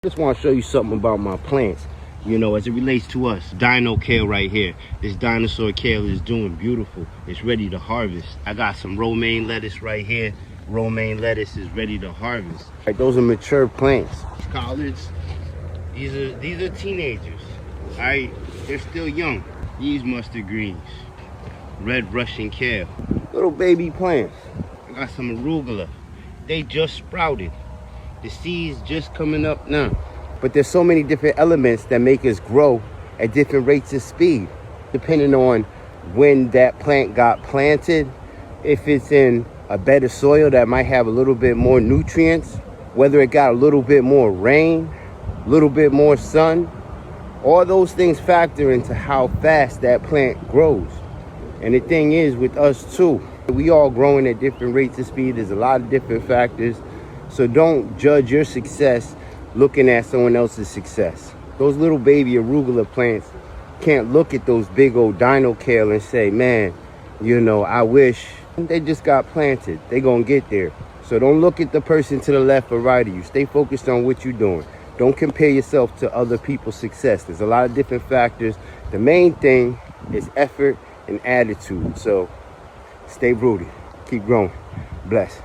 Just want to show you something about my plants, you know, as it relates to us. Dino kale right here. This dinosaur kale is doing beautiful. It's ready to harvest. I got some romaine lettuce right here. Romaine lettuce is ready to harvest. Right, those are mature plants. Collards, these are teenagers. All right, they're still young. These mustard greens, red Russian kale, little baby plants. I got some arugula. They just sprouted. The seeds just coming up now. But there's so many different elements that make us grow at different rates of speed, depending on when that plant got planted. If it's in a better soil that might have a little bit more nutrients, whether it got a little bit more rain, a little bit more sun, all those things factor into how fast that plant grows. And the thing is with us too, we all growing at different rates of speed. There's a lot of different factors. So don't judge your success looking at someone else's success. Those little baby arugula plants can't look at those big old dino kale and say, man, you know, I wish. They just got planted. They gonna get there. So don't look at the person to the left or right of you. Stay focused on what you're doing. Don't compare yourself to other people's success. There's a lot of different factors. The main thing is effort and attitude. So stay rooted. Keep growing. Bless.